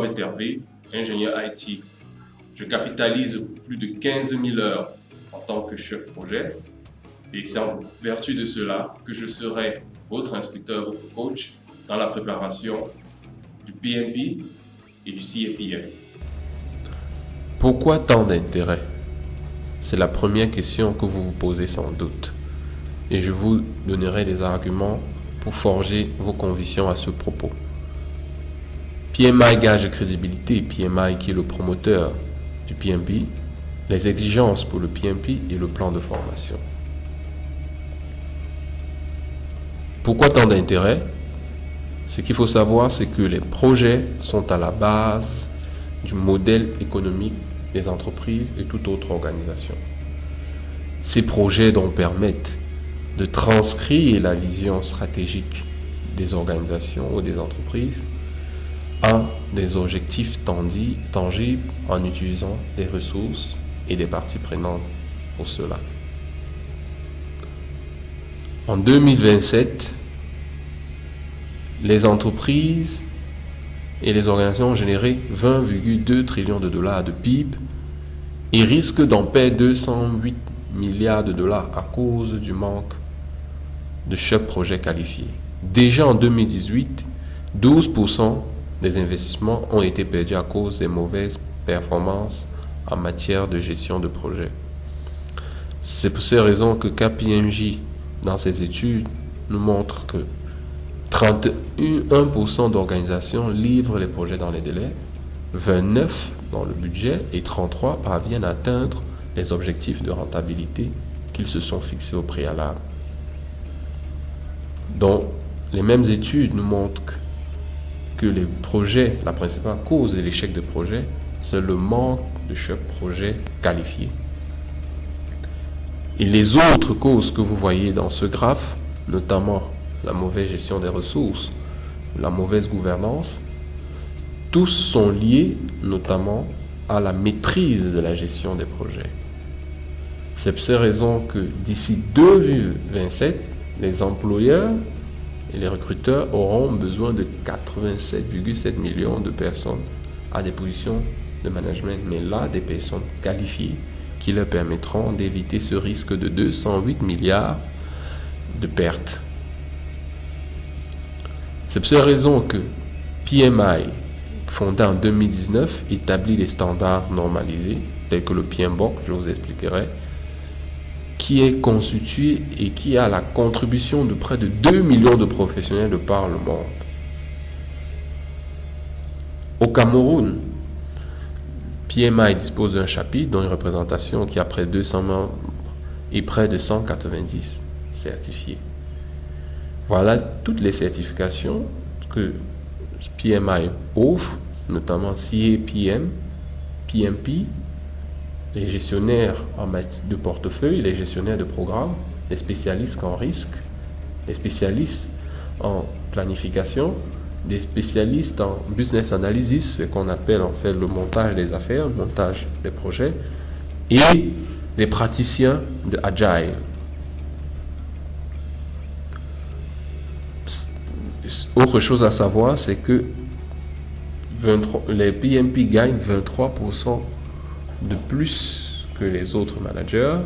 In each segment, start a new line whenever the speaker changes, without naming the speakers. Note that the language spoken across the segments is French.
m'appelle Hervé, ingénieur IT. Je capitalise plus de 15 000 heures en tant que chef projet et c'est en vertu de cela que je serai votre instructeur, votre coach dans la préparation du PMP et du CAPM.
Pourquoi tant d'intérêt? C'est la première question que vous vous posez sans doute. Et je vous donnerai des arguments pour forger vos convictions à ce propos. PMI gage de crédibilité, PMI qui est le promoteur du PMP, les exigences pour le PMP et le plan de formation. Pourquoi tant d'intérêt? Ce qu'il faut savoir, c'est que les projets sont à la base du modèle économique des entreprises et toute autre organisation. Ces projets donc permettent de transcrire la vision stratégique des organisations ou des entreprises en des objectifs tangibles en utilisant des ressources et des parties prenantes pour cela. En 2027, les entreprises et les organisations ont généré 20,2 trillions de dollars de PIB et risquent d'en perdre 208 milliards de dollars à cause du manque de chefs projets qualifiés. Déjà en 2018, 12% des investissements ont été perdus à cause des mauvaises performances en matière de gestion de projet. C'est pour ces raisons que KPMG, dans ses études, nous montre que 31% d'organisations livrent les projets dans les délais, 29% dans le budget et 33% parviennent à atteindre les objectifs de rentabilité qu'ils se sont fixés au préalable. Donc, les mêmes études nous montrent que les projets, la principale cause de l'échec des projets, c'est le manque de chefs projets qualifiés. Et les autres causes que vous voyez dans ce graphe, notamment la mauvaise gestion des ressources, la mauvaise gouvernance, tous sont liés notamment à la maîtrise de la gestion des projets. C'est pour ces raisons que d'ici 2027, les employeurs et les recruteurs auront besoin de 87,7 millions de personnes à des positions de management, mais là, des personnes qualifiées qui leur permettront d'éviter ce risque de 208 milliards de pertes. C'est pour cette raison que PMI, fondé en 2019, établit des standards normalisés, tels que le PMBOK, je vous expliquerai, qui est constitué et qui a la contribution de près de 2 millions de professionnels de par le monde. Au Cameroun, PMI dispose d'un chapitre dont une représentation qui a près de 200 membres et près de 190 certifiés. Voilà toutes les certifications que PMI offre, notamment CAPM, PMP, les gestionnaires de portefeuille, les gestionnaires de programme, les spécialistes en risque, les spécialistes en planification, des spécialistes en business analysis, ce qu'on appelle en fait le montage des affaires, le montage des projets, et des praticiens de Agile. Autre chose à savoir, c'est que les PMP gagnent 23% de plus que les autres managers.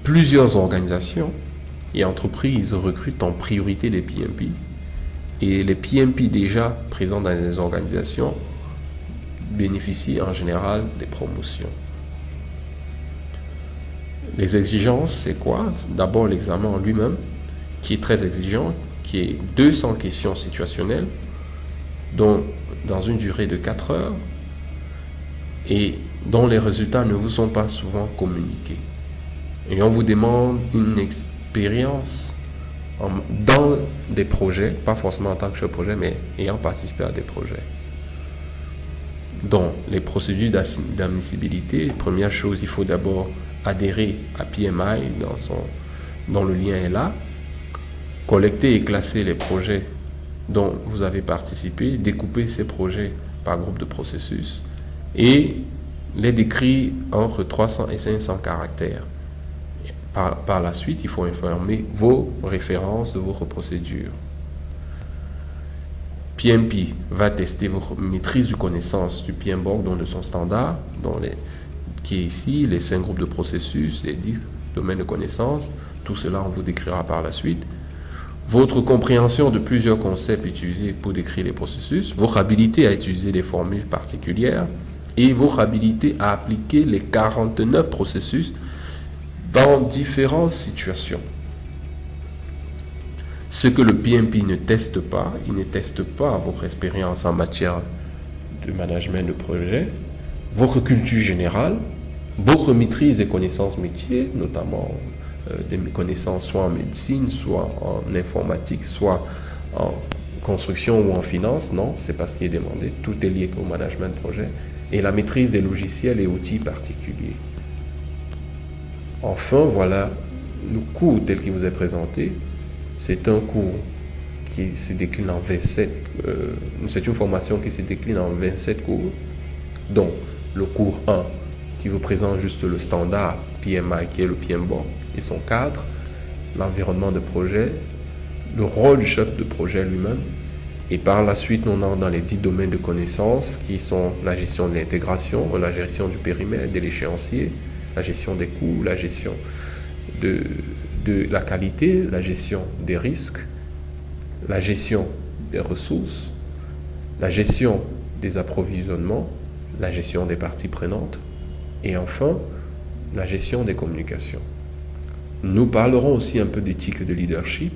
Plusieurs organisations et entreprises recrutent en priorité les PMP. Et les PMP déjà présents dans les organisations bénéficient en général des promotions. Les exigences, c'est quoi? D'abord l'examen en lui-même, qui est très exigeant, qui est 200 questions situationnelles, dont dans une durée de 4 heures, et dont les résultats ne vous sont pas souvent communiqués. Et on vous demande une expérience dans des projets, pas forcément en tant que chef de projet, mais ayant participé à des projets. Donc, les procédures d'admissibilité, première chose, il faut d'abord adhérer à PMI, dont le lien est là, collecter et classer les projets dont vous avez participé, découper ces projets par groupe de processus et les décrire entre 300 et 500 caractères. Par la suite, il faut informer vos références de votre procédure. PMP va tester votre maîtrise du connaissance du PMBOK, donc de son standard, qui est ici, les 5 groupes de processus, les 10 domaines de connaissances. Tout cela, on vous décrira par la suite. Votre compréhension de plusieurs concepts utilisés pour décrire les processus, votre habilité à utiliser des formules particulières et votre habilité à appliquer les 49 processus dans différentes situations. Ce que le PMP ne teste pas, il ne teste pas votre expérience en matière de management de projet, votre culture générale, votre maîtrise et connaissances métiers, notamment des connaissances soit en médecine, soit en informatique, soit en construction ou en finance. Non, c'est pas ce qui est demandé. Tout est lié au management de projet. Et la maîtrise des logiciels et outils particuliers. Enfin, voilà le cours tel qu'il vous est présenté. C'est un cours qui se décline en 27. C'est une formation qui se décline en 27 cours, dont le cours 1 qui vous présente juste le standard PMI qui est le PMBOK et son cadre, l'environnement de projet, le rôle du chef de projet lui-même. Et par la suite, on entre dans les 10 domaines de connaissances qui sont la gestion de l'intégration, la gestion du périmètre, de l'échéancier, la gestion des coûts, la gestion de la qualité, la gestion des risques, la gestion des ressources, la gestion des approvisionnements, la gestion des parties prenantes et enfin la gestion des communications. Nous parlerons aussi un peu d'éthique et de leadership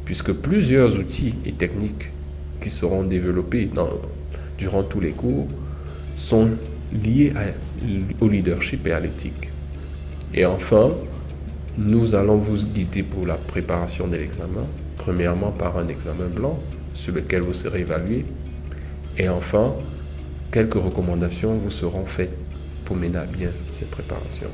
puisque plusieurs outils et techniques qui seront développés durant tous les cours sont liés au leadership et à l'éthique. Et enfin, nous allons vous guider pour la préparation de l'examen, premièrement par un examen blanc sur lequel vous serez évalué, et enfin, quelques recommandations vous seront faites pour mener à bien cette préparation.